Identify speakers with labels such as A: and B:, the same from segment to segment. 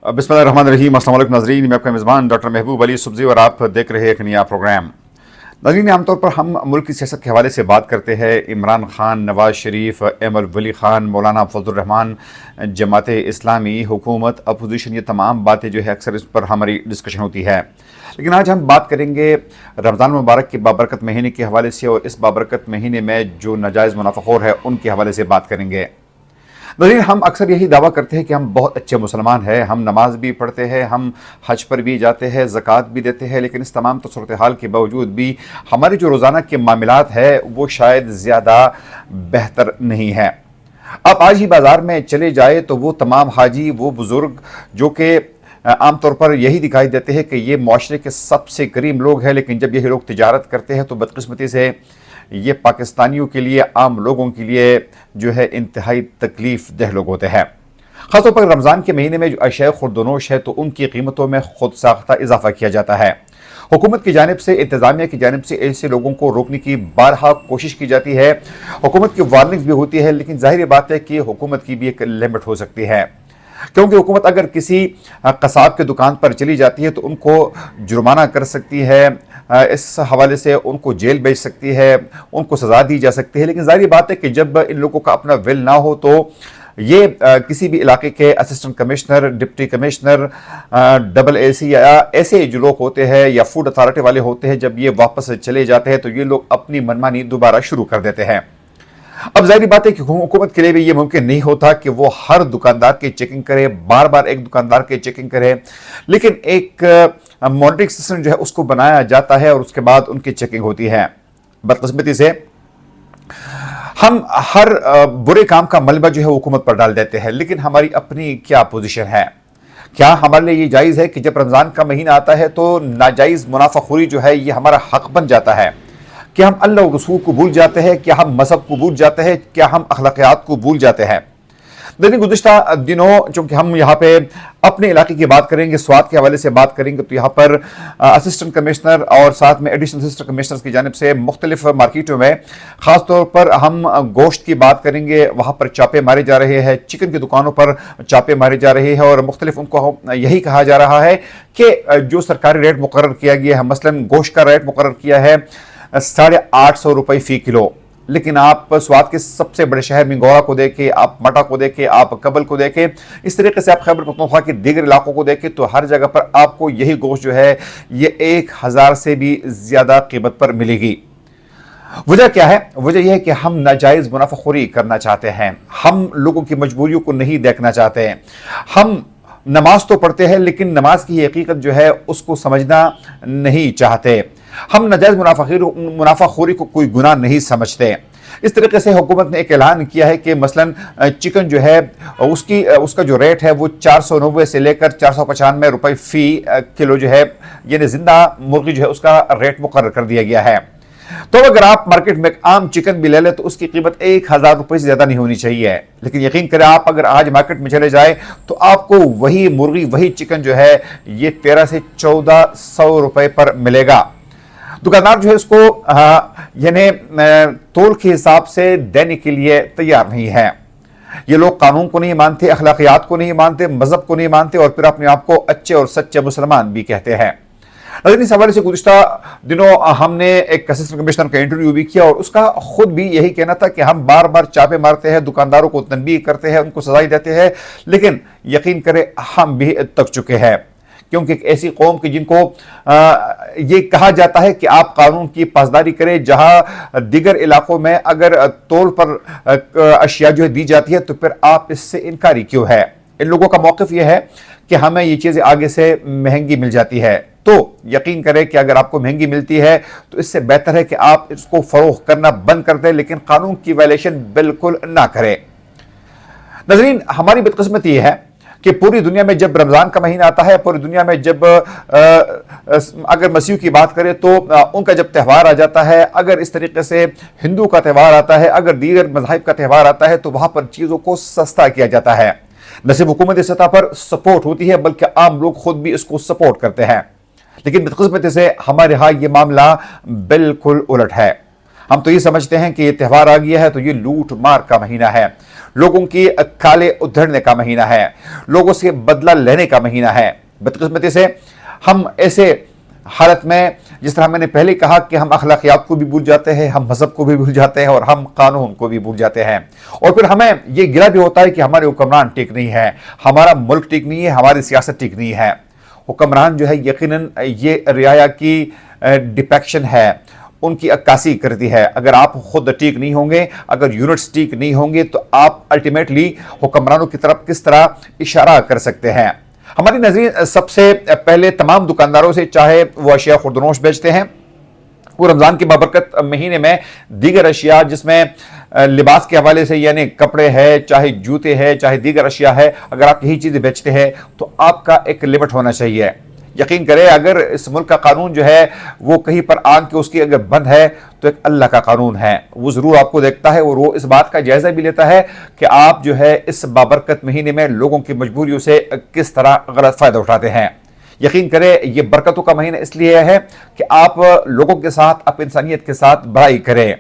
A: بسم اللہ الرحمن الرحیم۔ السلام علیکم ناظرین، میں آپ کا میزبان ڈاکٹر محبوب علی سبزی اور آپ دیکھ رہے ہیں ایک نیا پروگرام۔ ناظرین، عام طور پر ہم ملک کی سیاست کے حوالے سے بات کرتے ہیں۔ عمران خان، نواز شریف، احمد ولی خان، مولانا فضل الرحمان، جماعت اسلامی، حکومت، اپوزیشن، یہ تمام باتیں جو ہے اکثر اس پر ہماری ڈسکشن ہوتی ہے۔ لیکن آج ہم بات کریں گے رمضان مبارک کے بابرکت مہینے کے حوالے سے، اور اس بابرکت مہینے میں جو ناجائز منافع خور ہے ان کے حوالے سے بات کریں گے۔ ناظرین، ہم اکثر یہی دعویٰ کرتے ہیں کہ ہم بہت اچھے مسلمان ہیں، ہم نماز بھی پڑھتے ہیں، ہم حج پر بھی جاتے ہیں، زکوٰۃ بھی دیتے ہیں، لیکن اس تمام صورتحال کے باوجود بھی ہمارے جو روزانہ کے معاملات ہیں وہ شاید زیادہ بہتر نہیں ہیں۔ آپ آج ہی بازار میں چلے جائے تو وہ تمام حاجی، وہ بزرگ جو کہ عام طور پر یہی دکھائی دیتے ہیں کہ یہ معاشرے کے سب سے کریم لوگ ہیں، لیکن جب یہ لوگ تجارت کرتے ہیں تو بدقسمتی سے یہ پاکستانیوں کے لیے، عام لوگوں کے لیے جو ہے انتہائی تکلیف دہ لوگ ہوتے ہیں۔ خاص طور پر رمضان کے مہینے میں جو اشیاء خوردونوش ہے تو ان کی قیمتوں میں خود ساختہ اضافہ کیا جاتا ہے۔ حکومت کی جانب سے، انتظامیہ کی جانب سے ایسے لوگوں کو روکنے کی بارہا کوشش کی جاتی ہے، حکومت کی وارننگز بھی ہوتی ہے، لیکن ظاہر بات ہے کہ حکومت کی بھی ایک لمٹ ہو سکتی ہے، کیونکہ حکومت اگر کسی قصاب کے دکان پر چلی جاتی ہے تو ان کو جرمانہ کر سکتی ہے، اس حوالے سے ان کو جیل بھیج سکتی ہے، ان کو سزا دی جا سکتی ہے۔ لیکن ظاہری بات ہے کہ جب ان لوگوں کا اپنا ول نہ ہو تو یہ کسی بھی علاقے کے assistant commissioner, deputy commissioner, double A C یا ایسے جو لوگ ہوتے ہیں یا فوڈ اتھارٹی والے ہوتے ہیں، جب یہ واپس چلے جاتے ہیں تو یہ لوگ اپنی منمانی دوبارہ شروع کر دیتے ہیں۔ اب ظاہری بات ہے کہ حکومت کے لیے بھی یہ ممکن نہیں ہوتا کہ وہ ہر دکاندار کی چیکنگ کرے، بار بار ایک دکاندار کی چیکنگ کرے، لیکن ایک مانیٹرنگ سسٹم جو ہے اس کو بنایا جاتا ہے اور اس کے بعد ان کی چیکنگ ہوتی ہے۔ بدقسمتی سے ہم ہر برے کام کا ملبہ جو ہے حکومت پر ڈال دیتے ہیں، لیکن ہماری اپنی کیا پوزیشن ہے؟ کیا ہمارے لیے یہ جائز ہے کہ جب رمضان کا مہینہ آتا ہے تو ناجائز منافع خوری جو ہے یہ ہمارا حق بن جاتا ہے؟ کیا ہم اللہ و رسول کو بھول جاتے ہیں؟ کیا ہم مذہب کو بھول جاتے ہیں؟ کیا ہم اخلاقیات کو بھول جاتے ہیں؟ لیکن گزشتہ دنوں چونکہ ہم یہاں پہ اپنے علاقے کی بات کریں گے، سوات کے حوالے سے بات کریں گے، تو یہاں پر اسسٹنٹ کمشنر اور ساتھ میں ایڈیشنل اسسٹنٹ کمشنرز کی جانب سے مختلف مارکیٹوں میں، خاص طور پر ہم گوشت کی بات کریں گے، وہاں پر چاپے مارے جا رہے ہیں، چکن کی دکانوں پر چاپے مارے جا رہے ہیں، اور مختلف ان کو یہی کہا جا رہا ہے کہ جو سرکاری ریٹ مقرر کیا گیا ہے، مثلاً گوشت کا ریٹ مقرر کیا ہے 850 روپے فی کلو، لیکن آپ سوات کے سب سے بڑے شہر منگورا کو دیکھیں، آپ مٹا کو دیکھیں، آپ کبل کو دیکھیں، اس طریقے سے آپ خیبر پختونخوا کے دیگر علاقوں کو دیکھیں تو ہر جگہ پر آپ کو یہی گوشت جو ہے یہ 1000 سے بھی زیادہ قیمت پر ملے گی۔ وجہ کیا ہے؟ وجہ یہ ہے کہ ہم ناجائز منافع خوری کرنا چاہتے ہیں، ہم لوگوں کی مجبوریوں کو نہیں دیکھنا چاہتے ہیں، ہم نماز تو پڑھتے ہیں لیکن نماز کی حقیقت جو ہے اس کو سمجھنا نہیں چاہتے، ہم ناجائز منافع خوری کو کوئی گناہ نہیں سمجھتے۔ اس طریقے سے حکومت نے ایک اعلان کیا ہے کہ مثلاً چکن جو ہے اس کا جو ریٹ ہے وہ 490 سے لے کر 495 روپے فی کلو جو ہے، یعنی زندہ مرغی جو ہے اس کا ریٹ مقرر کر دیا گیا ہے۔ تو اگر آپ مارکیٹ میں عام چکن بھی لے لیں تو اس کی قیمت 1000 روپے سے زیادہ نہیں ہونی چاہیے، لیکن یقین کریں آپ اگر آج مارکیٹ میں چلے جائیں تو آپ کو وہی مرغی، وہی چکن جو ہے یہ 1300 سے 1400 روپے پر ملے گا۔ دکاندار جو ہے اس کو یعنی تول کے حساب سے دینے کے لیے تیار نہیں ہے۔ یہ لوگ قانون کو نہیں مانتے، اخلاقیات کو نہیں مانتے، مذہب کو نہیں مانتے، اور پھر اپنے آپ کو اچھے اور سچے مسلمان بھی کہتے ہیں۔ اس حوالے سے گزشتہ دنوں ہم نے ایک اسسٹنٹ کمشنر کا انٹرویو بھی کیا، اور اس کا خود بھی یہی کہنا تھا کہ ہم بار بار چاپے مارتے ہیں، دکانداروں کو تنبیہ کرتے ہیں، ان کو سزائیں دیتے ہیں، لیکن یقین کریں ہم بھی تک چکے ہیں، کیونکہ ایک ایسی قوم کی جن کو یہ کہا جاتا ہے کہ آپ قانون کی پاسداری کریں، جہاں دیگر علاقوں میں اگر تول پر اشیاء جو ہے دی جاتی ہے تو پھر آپ اس سے انکاری کیوں ہے؟ ان لوگوں کا موقف یہ ہے کہ ہمیں یہ چیزیں آگے سے مہنگی مل جاتی ہے، تو یقین کریں کہ اگر آپ کو مہنگی ملتی ہے تو اس سے بہتر ہے کہ آپ اس کو فروخت کرنا بند کر دیں، لیکن قانون کی وائلیشن بالکل نہ کریں۔ ناظرین، ہماری بدقسمتی یہ ہے کہ پوری دنیا میں جب رمضان کا مہینہ آتا ہے، پوری دنیا میں جب اگر مسیحیوں کی بات کریں تو ان کا جب تہوار آ جاتا ہے، اگر اس طریقے سے ہندو کا تہوار آتا ہے، اگر دیگر مذاہب کا تہوار آتا ہے تو وہاں پر چیزوں کو سستا کیا جاتا ہے، نہ صرف حکومتی سطح پر سپورٹ ہوتی ہے بلکہ عام لوگ خود بھی اس کو سپورٹ کرتے ہیں۔ لیکن بدقسمتی سے ہمارے ہاں یہ معاملہ بالکل الٹ ہے۔ ہم تو یہ سمجھتے ہیں کہ یہ تہوار آ گیا ہے تو یہ لوٹ مار کا مہینہ ہے، لوگوں کی کالے ادھڑنے کا مہینہ ہے، لوگوں سے بدلہ لینے کا مہینہ ہے۔ بدقسمتی سے ہم ایسے حالت میں، جس طرح میں نے پہلے کہا کہ ہم اخلاقیات کو بھی بھول جاتے ہیں، ہم مذہب کو بھی بھول جاتے ہیں، اور ہم قانون کو بھی بھول جاتے ہیں، اور پھر ہمیں یہ گلہ بھی ہوتا ہے کہ ہمارے حکمران ٹھیک نہیں ہے، ہمارا ملک ٹھیک نہیں ہے، ہماری سیاست ٹھیک نہیں ہے۔ حکمران جو ہے یقیناً یہ رعایا کی ڈپیکشن ہے، ان کی عکاسی کرتی ہے۔ اگر آپ خود ٹھیک نہیں ہوں گے، اگر یونٹس ٹھیک نہیں ہوں گے، تو آپ الٹیمیٹلی حکمرانوں کی طرف کس طرح اشارہ کر سکتے ہیں۔ ہماری نظرین سب سے پہلے تمام دکانداروں سے، چاہے وہ اشیاء خوردنوش بیچتے ہیں، وہ رمضان کے بابرکت مہینے میں دیگر اشیاء جس میں لباس کے حوالے سے، یعنی کپڑے ہے، چاہے جوتے ہے، چاہے دیگر اشیاء ہے، اگر آپ یہی چیزیں بیچتے ہیں تو آپ کا ایک لمٹ ہونا چاہیے۔ یقین کریں، اگر اس ملک کا قانون جو ہے وہ کہیں پر آن کے اس کی اگر بند ہے تو ایک اللہ کا قانون ہے، وہ ضرور آپ کو دیکھتا ہے، اور وہ اس بات کا جائزہ بھی لیتا ہے کہ آپ جو ہے اس بابرکت مہینے میں لوگوں کی مجبوریوں سے کس طرح غلط فائدہ اٹھاتے ہیں۔ یقین کریں، یہ برکتوں کا مہینہ اس لیے ہے کہ آپ لوگوں کے ساتھ، آپ انسانیت کے ساتھ بھلائی کریں۔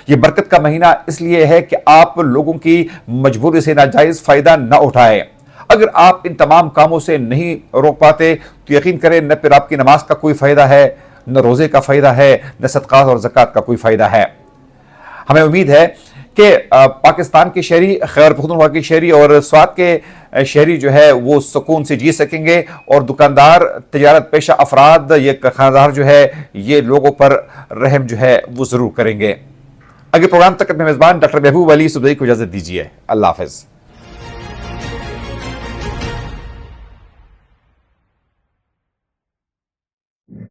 A: یہ برکت کا مہینہ اس لیے ہے کہ آپ لوگوں کی مجبوری سے ناجائز فائدہ نہ اٹھائیں۔ اگر آپ ان تمام کاموں سے نہیں روک پاتے تو یقین کریں، نہ پھر آپ کی نماز کا کوئی فائدہ ہے، نہ روزے کا فائدہ ہے، نہ صدقات اور زکوٰۃ کا کوئی فائدہ ہے۔ ہمیں امید ہے کہ پاکستان کے شہری، خیبر پختونخوا کے شہری اور سوات کے شہری جو ہے وہ سکون سے جی سکیں گے، اور دکاندار، تجارت پیشہ افراد، یہ خاندار جو ہے یہ لوگوں پر رحم جو ہے وہ ضرور کریں گے۔ اگلے پروگرام تک اپنے میزبان ڈاکٹر محبوب علی صبحی کو اجازت دیجیے۔ اللہ حافظ۔